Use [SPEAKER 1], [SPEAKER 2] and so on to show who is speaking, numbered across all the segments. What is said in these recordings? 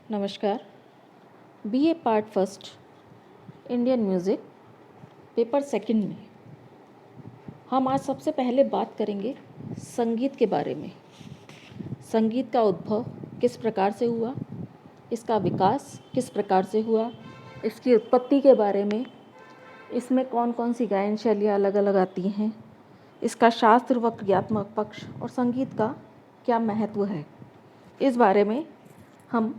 [SPEAKER 1] नमस्कार। BA part first Indian music paper second में हम आज सबसे पहले बात करेंगे संगीत के बारे में। संगीत का उद्भव किस प्रकार से हुआ, इसका विकास किस प्रकार से हुआ, इसकी उत्पत्ति के बारे में, इसमें कौन कौन सी गायन शैलियाँ अलग अलग आती हैं, इसका शास्त्र व क्रियात्मक पक्ष और संगीत का क्या महत्व है, इस बारे में हम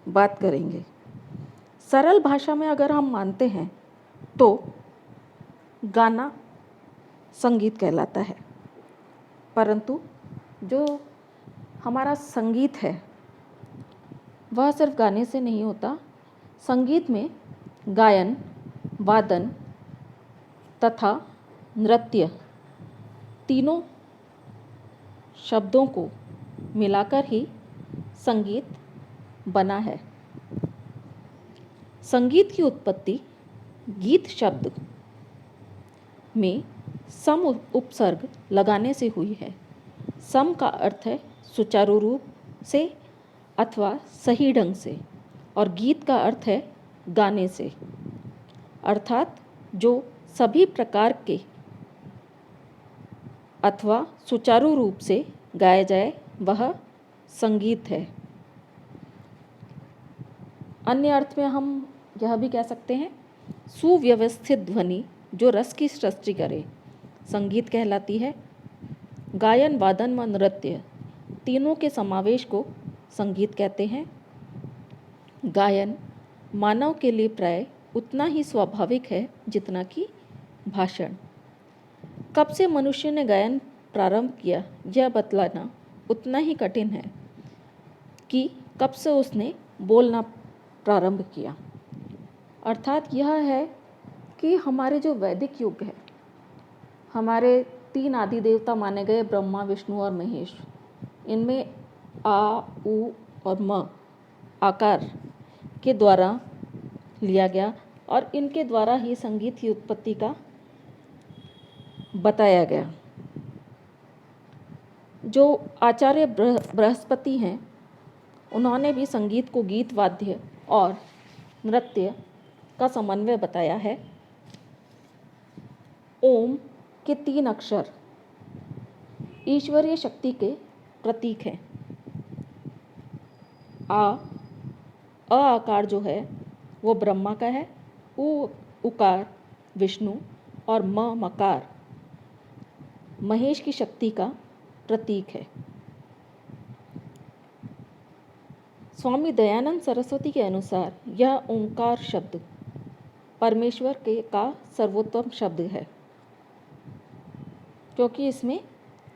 [SPEAKER 1] बात करेंगे। सरल भाषा में अगर हम मानते हैं तो गाना संगीत कहलाता है, परंतु जो हमारा संगीत है वह सिर्फ गाने से नहीं होता। संगीत में गायन, वादन तथा नृत्य तीनों शब्दों को मिलाकर ही संगीत बना है। संगीत की उत्पत्ति गीत शब्द में सम उपसर्ग लगाने से हुई है। सम का अर्थ है सुचारू रूप से अथवा सही ढंग से, और गीत का अर्थ है गाने से, अर्थात जो सभी प्रकार के अथवा सुचारू रूप से गाया जाए वह संगीत है। अन्य अर्थ में हम यह भी कह सकते हैं सुव्यवस्थित ध्वनि जो रस की सृष्टि करे संगीत कहलाती है। गायन, वादन व नृत्य तीनों के समावेश को संगीत कहते हैं। गायन मानव के लिए प्राय उतना ही स्वाभाविक है जितना कि भाषण। कब से मनुष्य ने गायन प्रारंभ किया यह बतलाना उतना ही कठिन है कि कब से उसने बोलना प्रारंभ किया। अर्थात यह है कि हमारे जो वैदिक युग है, हमारे 3 आदि देवता माने गए ब्रह्मा, विष्णु और महेश, इनमें आ, उ और म आकार के द्वारा लिया गया और इनके द्वारा ही संगीत की उत्पत्ति का बताया गया। जो आचार्य बृहस्पति हैं उन्होंने भी संगीत को गीत, वाद्य और नृत्य का समन्वय बताया है। ओम के 3 अक्षर ईश्वरीय शक्ति के प्रतीक हैं। अ आकार जो है वो ब्रह्मा का है, उकार विष्णु और मकार महेश की शक्ति का प्रतीक है। स्वामी दयानंद सरस्वती के अनुसार यह ओंकार शब्द परमेश्वर का सर्वोत्तम शब्द है, क्योंकि इसमें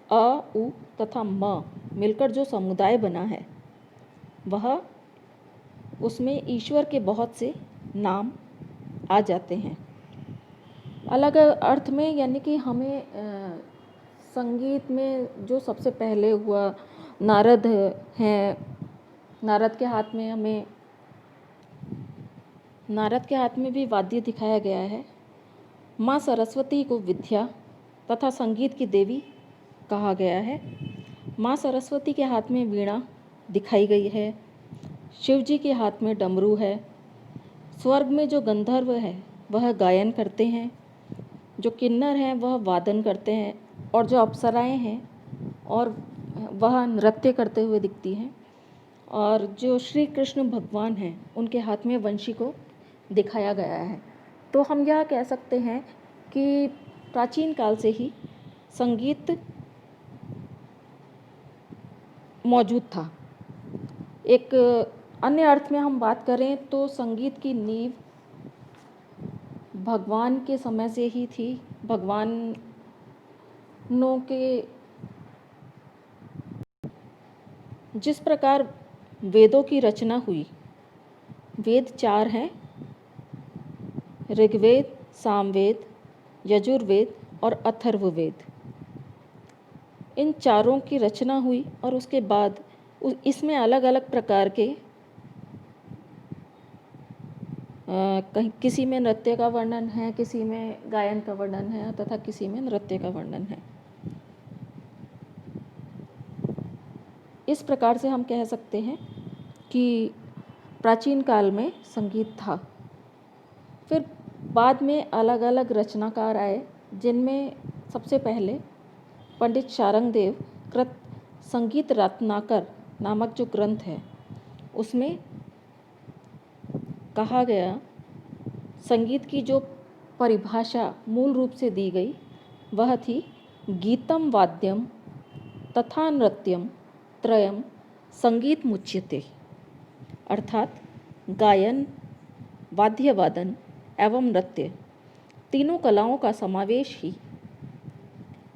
[SPEAKER 1] अ, उ तथा म मिलकर जो समुदाय बना है वह उसमें ईश्वर के बहुत से नाम आ जाते हैं अलग अर्थ में। यानी कि हमें संगीत में जो सबसे पहले हुआ नारद हैं, नारद के हाथ में भी वाद्य दिखाया गया है। माँ सरस्वती को विद्या तथा संगीत की देवी कहा गया है। माँ सरस्वती के हाथ में वीणा दिखाई गई है। शिव जी के हाथ में डमरू है। स्वर्ग में जो गंधर्व है वह गायन करते हैं, जो किन्नर हैं वह वादन करते हैं, और जो अप्सराएं हैं और वह नृत्य करते हुए दिखती हैं, और जो श्री कृष्ण भगवान हैं उनके हाथ में वंशी को दिखाया गया है। तो हम यह कह सकते हैं कि प्राचीन काल से ही संगीत मौजूद था। एक अन्य अर्थ में हम बात करें तो संगीत की नींव भगवान के समय से ही थी। भगवानों के जिस प्रकार वेदों की रचना हुई, वेद 4 हैं, ऋग्वेद, सामवेद, यजुर्वेद और अथर्ववेद। इन चारों की रचना हुई और उसके बाद इसमें अलग अलग प्रकार के कहीं किसी में नृत्य का वर्णन है, किसी में गायन का वर्णन है तथा किसी में नृत्य का वर्णन है। इस प्रकार से हम कह सकते हैं कि प्राचीन काल में संगीत था। फिर बाद में अलग अलग रचनाकार आए, जिनमें सबसे पहले पंडित शारंगदेव कृत संगीत रत्नाकर नामक जो ग्रंथ है, उसमें कहा गया, संगीत की जो परिभाषा मूल रूप से दी गई वह थी गीतम वाद्यम तथा नृत्यम त्रयम संगीत मुच्यते, अर्थात गायन, वाद्य वादन एवं नृत्य तीनों कलाओं का समावेश ही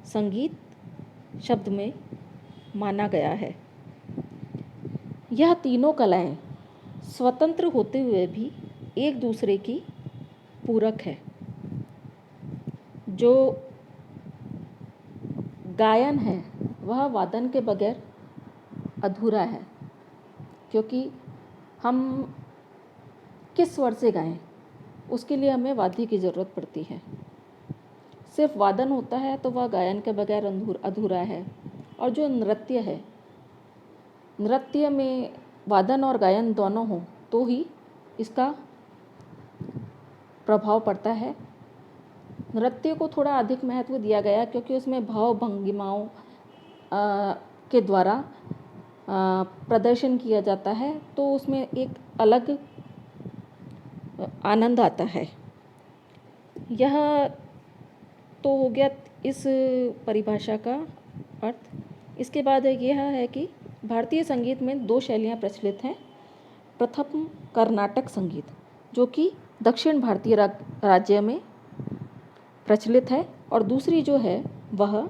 [SPEAKER 1] संगीत शब्द में माना गया है। यह तीनों कलाएं स्वतंत्र होते हुए भी एक दूसरे की पूरक है। जो गायन है वह वादन के बगैर अधूरा है, क्योंकि हम किस स्वर से गाएं उसके लिए हमें वाद्य की ज़रूरत पड़ती है। सिर्फ वादन होता है तो वह गायन के बगैर अधूरा है। और जो नृत्य है, नृत्य में वादन और गायन दोनों हों तो ही इसका प्रभाव पड़ता है। नृत्य को थोड़ा अधिक महत्व दिया गया क्योंकि उसमें भाव भंगिमाओं के द्वारा प्रदर्शन किया जाता है, तो उसमें एक अलग आनंद आता है। यह तो हो गया इस परिभाषा का अर्थ। इसके बाद यह है कि भारतीय संगीत में दो शैलियाँ प्रचलित हैं। प्रथम कर्नाटक संगीत, जो कि दक्षिण भारतीय राज्य में प्रचलित है, और दूसरी जो है वह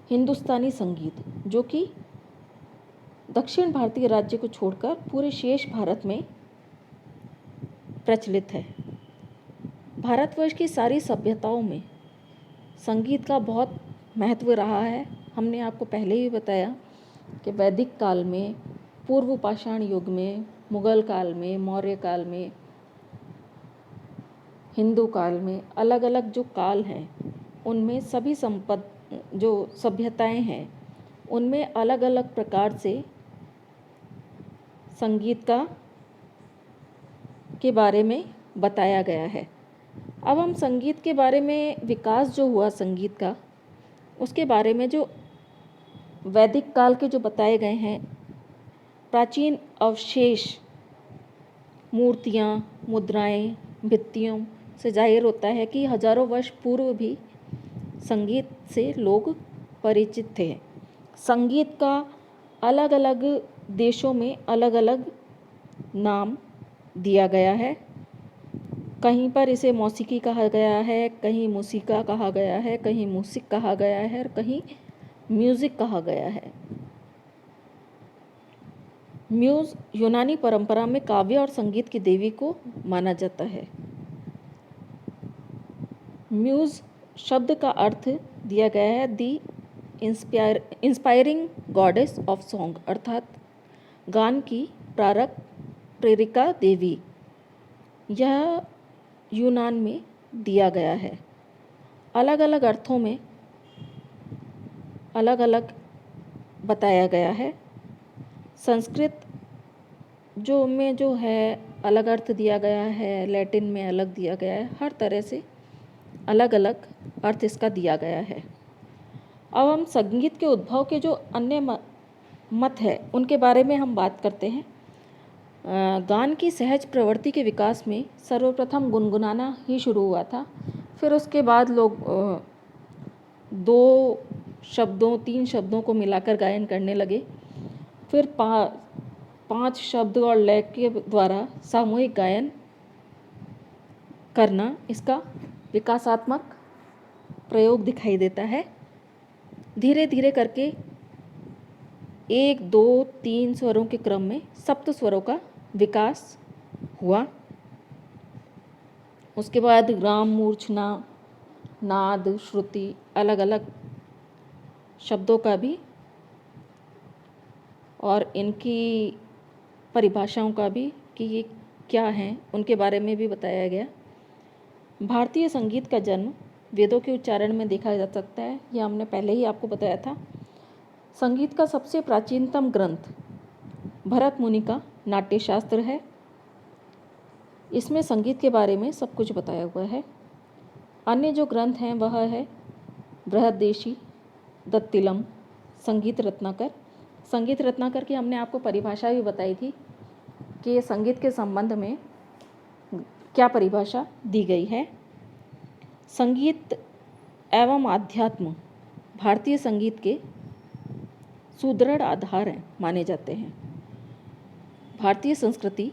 [SPEAKER 1] हिंदुस्तानी संगीत, जो कि दक्षिण भारतीय राज्य को छोड़कर पूरे शेष भारत में प्रचलित है। भारतवर्ष की सारी सभ्यताओं में संगीत का बहुत महत्व रहा है। हमने आपको पहले ही बताया कि वैदिक काल में, पूर्व पाषाण युग में, मुगल काल में, मौर्य काल में, हिंदू काल में, अलग अलग जो काल हैं उनमें सभी जो सभ्यताएं हैं उनमें अलग अलग प्रकार से संगीत के बारे में बताया गया है। अब हम संगीत के बारे में, विकास जो हुआ संगीत का, उसके बारे में जो वैदिक काल के जो बताए गए हैं प्राचीन अवशेष, मूर्तियाँ, मुद्राएं, भित्तियों से जाहिर होता है कि हजारों वर्ष पूर्व भी संगीत से लोग परिचित थे। संगीत का अलग अलग देशों में अलग अलग नाम दिया गया है। कहीं पर इसे मौसीकी कहा गया है, कहीं मूसिका कहा गया है, कहीं मूसिक कहा गया है, और कहीं म्यूज़िक कहा गया है। म्यूज़ यूनानी परंपरा में काव्य और संगीत की देवी को माना जाता है। म्यूज़ शब्द का अर्थ दिया गया है दी इंस्पायरिंग गॉडेस ऑफ सॉन्ग, अर्थात गान की प्रेरिका देवी। यह यूनान में दिया गया है। अलग अलग अर्थों में अलग अलग बताया गया है। संस्कृत जो है अलग अर्थ दिया गया है, लैटिन में अलग दिया गया है, हर तरह से अलग अलग अर्थ इसका दिया गया है। अब हम संगीत के उद्भव के जो अन्य मत है उनके बारे में हम बात करते हैं। गान की सहज प्रवृत्ति के विकास में सर्वप्रथम गुनगुनाना ही शुरू हुआ था। फिर उसके बाद लोग 2 शब्दों 3 शब्दों को मिलाकर गायन करने लगे। फिर 5 शब्द और लय के द्वारा सामूहिक गायन करना, इसका विकासात्मक प्रयोग दिखाई देता है। धीरे धीरे करके 1 2 3 स्वरों के क्रम में सप्त स्वरों का विकास हुआ। उसके बाद राम, मूर्छना, नाद, श्रुति, अलग अलग शब्दों का भी और इनकी परिभाषाओं का भी कि ये क्या हैं उनके बारे में भी बताया गया। भारतीय संगीत का जन्म वेदों के उच्चारण में देखा जा सकता है। यह हमने पहले ही आपको बताया था। संगीत का सबसे प्राचीनतम ग्रंथ भरत मुनि का नाट्यशास्त्र है। इसमें संगीत के बारे में सब कुछ बताया हुआ है। अन्य जो ग्रंथ हैं वह है बृहदेशी, दत्तिलम, संगीत रत्नाकर। संगीत रत्नाकर की हमने आपको परिभाषा भी बताई थी कि संगीत के संबंध में क्या परिभाषा दी गई है। संगीत एवं आध्यात्म भारतीय संगीत के सुदृढ़ आधार माने जाते हैं। भारतीय संस्कृति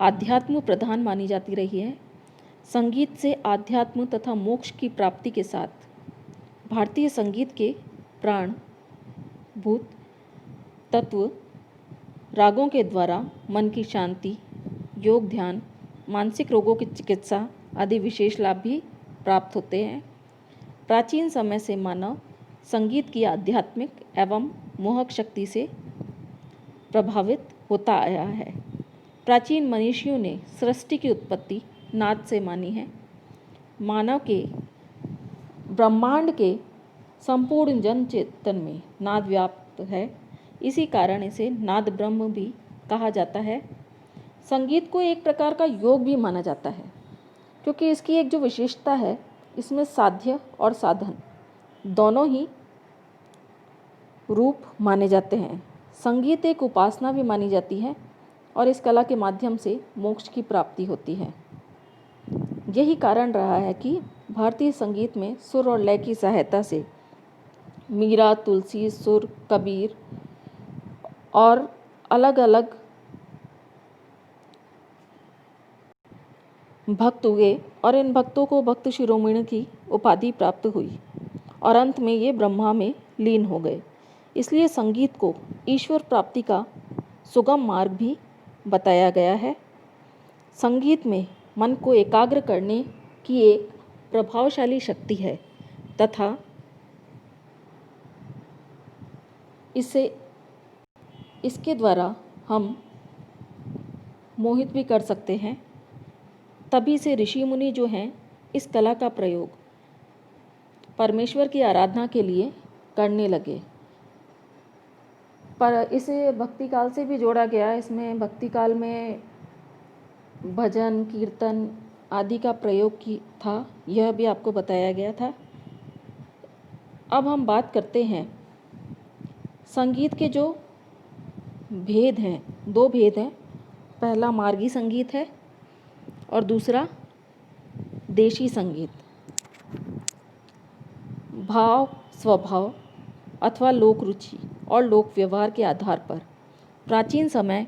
[SPEAKER 1] आध्यात्म प्रधान मानी जाती रही है। संगीत से आध्यात्म तथा मोक्ष की प्राप्ति के साथ भारतीय संगीत के प्राण भूत तत्व रागों के द्वारा मन की शांति, योग, ध्यान, मानसिक रोगों की चिकित्सा आदि विशेष लाभ भी प्राप्त होते हैं। प्राचीन समय से मानव संगीत की आध्यात्मिक एवं मोहक शक्ति से प्रभावित होता आया है। प्राचीन मनीषियों ने सृष्टि की उत्पत्ति नाद से मानी है। मानव के ब्रह्मांड के संपूर्ण जन चेतन में नाद व्याप्त है। इसी कारण इसे नाद ब्रह्म भी कहा जाता है। संगीत को एक प्रकार का योग भी माना जाता है, क्योंकि इसकी एक जो विशेषता है, इसमें साध्य और साधन दोनों ही रूप माने जाते हैं। संगीत एक उपासना भी मानी जाती है और इस कला के माध्यम से मोक्ष की प्राप्ति होती है। यही कारण रहा है कि भारतीय संगीत में सुर और लय की सहायता से मीरा, तुलसी, सुर, कबीर और अलग अलग भक्त हुए और इन भक्तों को भक्त शिरोमणि की उपाधि प्राप्त हुई और अंत में ये ब्रह्मा में लीन हो गए। इसलिए संगीत को ईश्वर प्राप्ति का सुगम मार्ग भी बताया गया है। संगीत में मन को एकाग्र करने की एक प्रभावशाली शक्ति है तथा इसके द्वारा हम मोहित भी कर सकते हैं। तभी से ऋषि मुनि जो हैं इस कला का प्रयोग परमेश्वर की आराधना के लिए करने लगे। पर इसे भक्ति काल से भी जोड़ा गया। इसमें भक्ति काल में भजन, कीर्तन आदि का प्रयोग की था, यह भी आपको बताया गया था। अब हम बात करते हैं संगीत के जो भेद हैं। दो भेद हैं। पहला मार्गी संगीत है और दूसरा देशी संगीत। भाव, स्वभाव अथवा लोक रुचि और लोक व्यवहार के आधार पर प्राचीन समय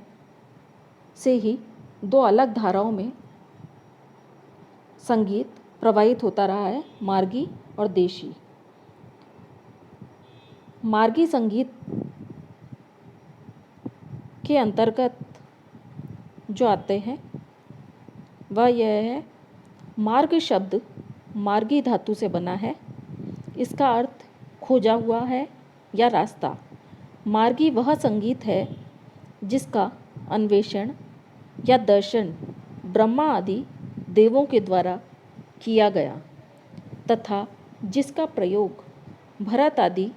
[SPEAKER 1] से ही दो अलग धाराओं में संगीत प्रवाहित होता रहा है, मार्गी और देशी। मार्गी संगीत के अंतर्गत जो आते हैं वह यह है, मार्ग शब्द मार्गी धातु से बना है। इसका अर्थ खोजा हुआ है या रास्ता। मार्गी वह संगीत है जिसका अन्वेषण या दर्शन ब्रह्मा आदि देवों के द्वारा किया गया तथा जिसका प्रयोग भरत आदि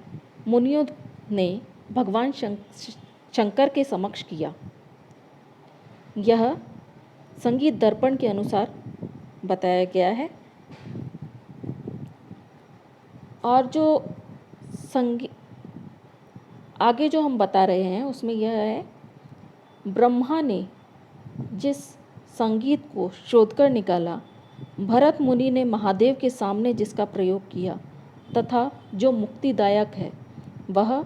[SPEAKER 1] मुनियों ने भगवान शंकर के समक्ष किया। यह संगीत दर्पण के अनुसार बताया गया है। और जो आगे जो हम बता रहे हैं उसमें यह है, ब्रह्मा ने जिस संगीत को शोध कर निकाला, भरत मुनि ने महादेव के सामने जिसका प्रयोग किया तथा जो मुक्तिदायक है वह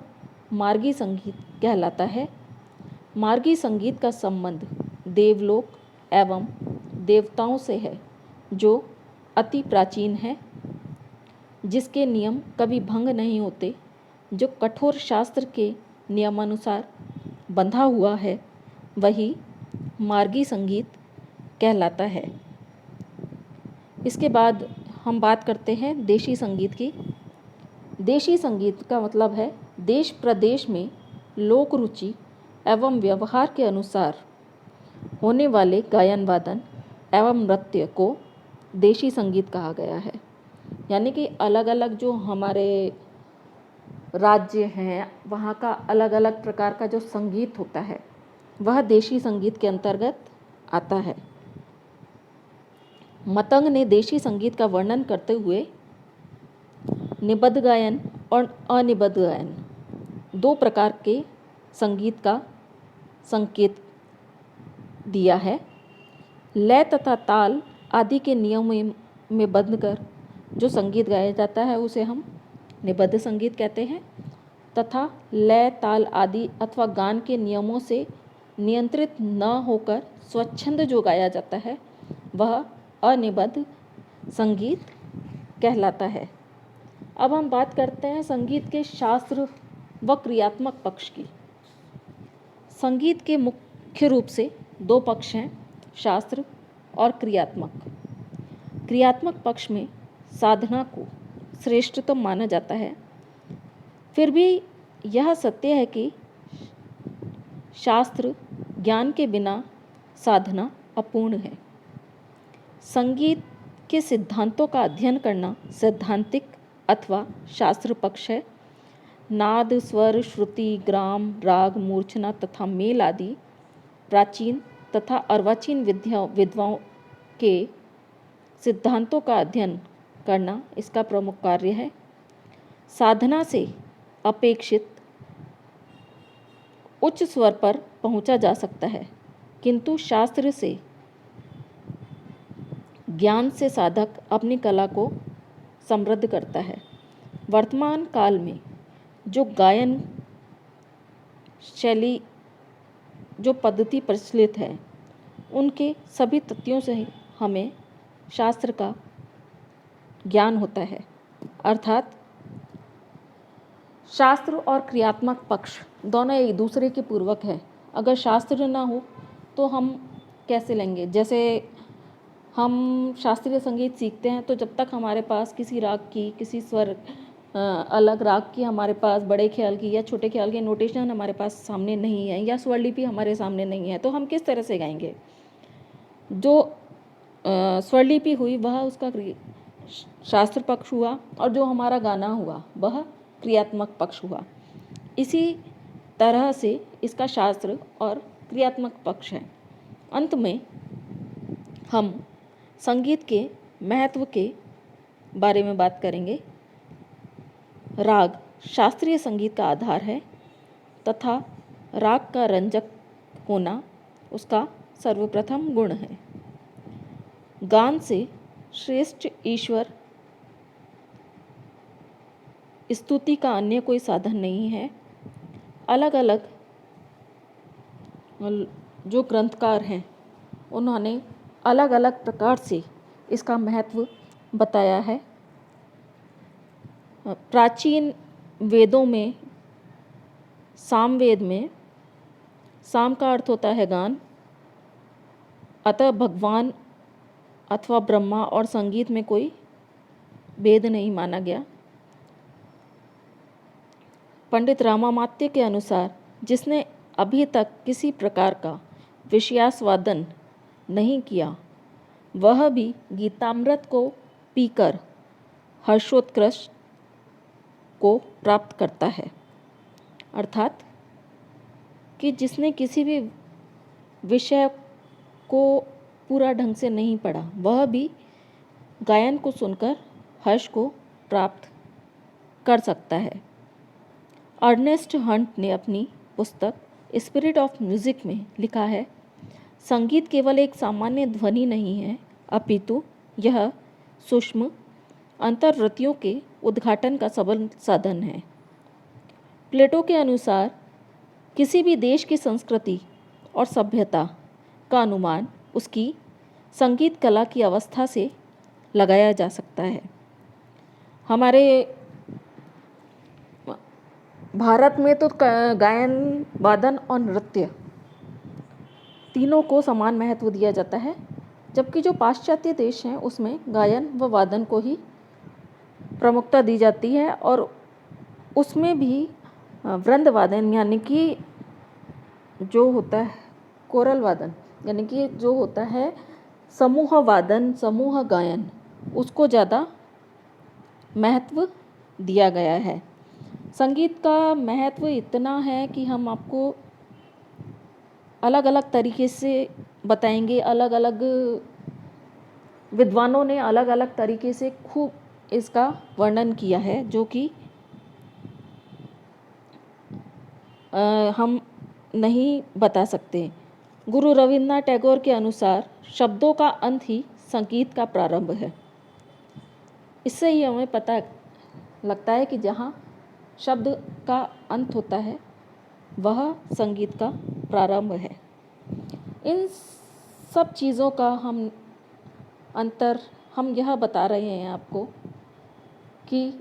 [SPEAKER 1] मार्गी संगीत कहलाता है। मार्गी संगीत का संबंध देवलोक एवं देवताओं से है, जो अति प्राचीन है, जिसके नियम कभी भंग नहीं होते, जो कठोर शास्त्र के नियमानुसार बंधा हुआ है, वही मार्गी संगीत कहलाता है। इसके बाद हम बात करते हैं देशी संगीत की। देशी संगीत का मतलब है देश प्रदेश में लोक रुचि एवं व्यवहार के अनुसार होने वाले गायन वादन एवं नृत्य को देशी संगीत कहा गया है। यानी कि अलग अलग जो हमारे राज्य हैं वहाँ का अलग अलग प्रकार का जो संगीत होता है वह देशी संगीत के अंतर्गत आता है। मतंग ने देशी संगीत का वर्णन करते हुए निबद्ध गायन और अनिबद्ध गायन दो प्रकार के संगीत का संकेत दिया है। लय तथा ताल आदि के नियमों में बंधकर जो संगीत गाया जाता है उसे हम निबद्ध संगीत कहते हैं, तथा लय ताल आदि अथवा गान के नियमों से नियंत्रित न होकर स्वच्छंद जो गाया जाता है वह अनिबद्ध संगीत कहलाता है। अब हम बात करते हैं संगीत के शास्त्र व क्रियात्मक पक्ष की। संगीत के मुख्य रूप से दो पक्ष हैं, शास्त्र और क्रियात्मक। क्रियात्मक पक्ष में साधना को श्रेष्ठतम माना जाता है। फिर भी यह सत्य है कि शास्त्र ज्ञान के बिना साधना अपूर्ण है। संगीत के सिद्धांतों का अध्ययन करना सैद्धांतिक अथवा शास्त्र पक्ष है। नाद, स्वर, श्रुति, ग्राम, राग, मूर्छना तथा मेल आदि प्राचीन तथा अर्वाचीन विद्वाओं के सिद्धांतों का अध्ययन करना इसका प्रमुख कार्य है। साधना से अपेक्षित उच्च स्वर पर पहुंचा जा सकता है, किंतु शास्त्र से ज्ञान से साधक अपनी कला को समृद्ध करता है। वर्तमान काल में जो गायन शैली जो पद्धति प्रचलित है उनके सभी तथ्यों से हमें शास्त्र का ज्ञान होता है। अर्थात शास्त्र और क्रियात्मक पक्ष दोनों एक दूसरे के पूरक है। अगर शास्त्र ना हो तो हम कैसे लेंगे? जैसे हम शास्त्रीय संगीत सीखते हैं तो जब तक हमारे पास किसी राग की, किसी स्वर अलग राग की हमारे पास बड़े ख्याल की या छोटे ख्याल की नोटेशन हमारे पास सामने नहीं है या स्वरलिपि हमारे सामने नहीं है तो हम किस तरह से गाएंगे? जो स्वरलिपि हुई वह उसका शास्त्र पक्ष हुआ और जो हमारा गाना हुआ वह क्रियात्मक पक्ष हुआ। इसी तरह से इसका शास्त्र और क्रियात्मक पक्ष है। अंत में हम संगीत के महत्व के बारे में बात करेंगे। राग शास्त्रीय संगीत का आधार है तथा राग का रंजक होना उसका सर्वप्रथम गुण है। गान से श्रेष्ठ ईश्वर स्तुति का अन्य कोई साधन नहीं है। अलग अलग जो ग्रंथकार हैं उन्होंने अलग अलग प्रकार से इसका महत्व बताया है। प्राचीन वेदों में सामवेद में साम का अर्थ होता है गान, अतः भगवान अथवा ब्रह्मा और संगीत में कोई भेद नहीं माना गया। पंडित रामामात्य के अनुसार जिसने अभी तक किसी प्रकार का विषयास्वादन नहीं किया वह भी गीतामृत को पीकर हर्षोत्कर्ष को प्राप्त करता है। अर्थात कि जिसने किसी भी विषय को पूरा ढंग से नहीं पढ़ा वह भी गायन को सुनकर हर्ष को प्राप्त कर सकता है। अर्नेस्ट हंट ने अपनी पुस्तक स्पिरिट ऑफ म्यूजिक में लिखा है, संगीत केवल एक सामान्य ध्वनि नहीं है अपितु यह सूक्ष्म अंतर्वृत्तियों के उद्घाटन का सबल साधन है। प्लेटो के अनुसार किसी भी देश की संस्कृति और सभ्यता का अनुमान उसकी संगीत कला की अवस्था से लगाया जा सकता है। हमारे भारत में तो गायन, वादन और नृत्य तीनों को समान महत्व दिया जाता है, जबकि जो पाश्चात्य देश हैं उसमें गायन व वादन को ही प्रमुखता दी जाती है और उसमें भी वृंद वादन यानी कि जो होता है कोरल वादन यानी कि जो होता है समूह वादन, समूह गायन, उसको ज़्यादा महत्व दिया गया है। संगीत का महत्व इतना है कि हम आपको अलग अलग तरीके से बताएंगे। अलग अलग विद्वानों ने अलग अलग तरीके से खूब इसका वर्णन किया है, जो कि हम नहीं बता सकते। गुरु रविन्द्रनाथ टैगोर के अनुसार शब्दों का अंत ही संगीत का प्रारंभ है। इससे ही हमें पता लगता है कि जहाँ शब्द का अंत होता है वह संगीत का प्रारंभ है। इन सब चीज़ों का हम यह बता रहे हैं आपको कि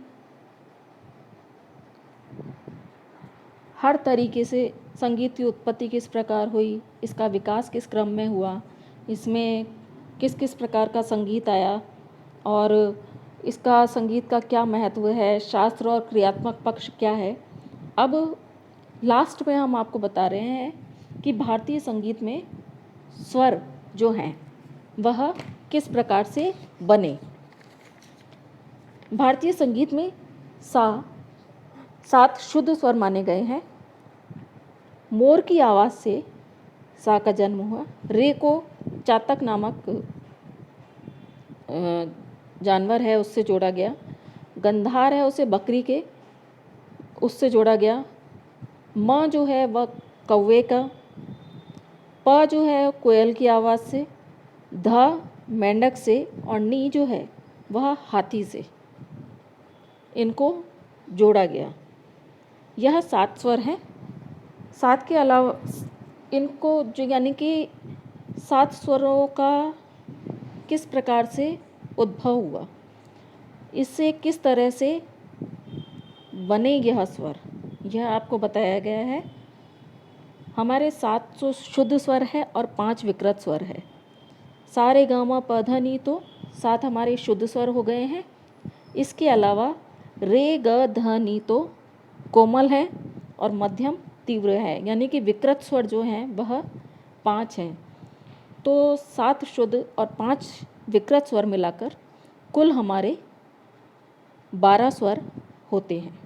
[SPEAKER 1] हर तरीके से संगीत की उत्पत्ति किस प्रकार हुई, इसका विकास किस क्रम में हुआ, इसमें किस किस प्रकार का संगीत आया और इसका संगीत का क्या महत्व है, शास्त्र और क्रियात्मक पक्ष क्या है। अब लास्ट में हम आपको बता रहे हैं कि भारतीय संगीत में स्वर जो हैं वह किस प्रकार से बने। भारतीय संगीत में 7 शुद्ध स्वर माने गए हैं। मोर की आवाज़ से सा का जन्म हुआ। रे को चातक नामक जानवर है उससे जोड़ा गया। गंधार है उसे बकरी के उससे जोड़ा गया। म जो है वह कौवे का। प जो है कोयल की आवाज़ से। ध मेंढक से और नी जो है वह हाथी से इनको जोड़ा गया। यह 7 स्वर हैं। 7 के अलावा इनको जो यानी कि 7 स्वरों का किस प्रकार से उद्भव हुआ, इससे किस तरह से बने यह स्वर, यह आपको बताया गया है। हमारे 7 शुद्ध स्वर है और 5 विकृत स्वर है। सा रे गा मा प ध नी तो 7 हमारे शुद्ध स्वर हो गए हैं। इसके अलावा रे ग ध नी तो कोमल है और मध्यम तीव्र है, यानी कि विकृत स्वर जो हैं वह 5 हैं। तो 7 शुद्ध और 5 विकृत स्वर मिलाकर कुल हमारे 12 स्वर होते हैं।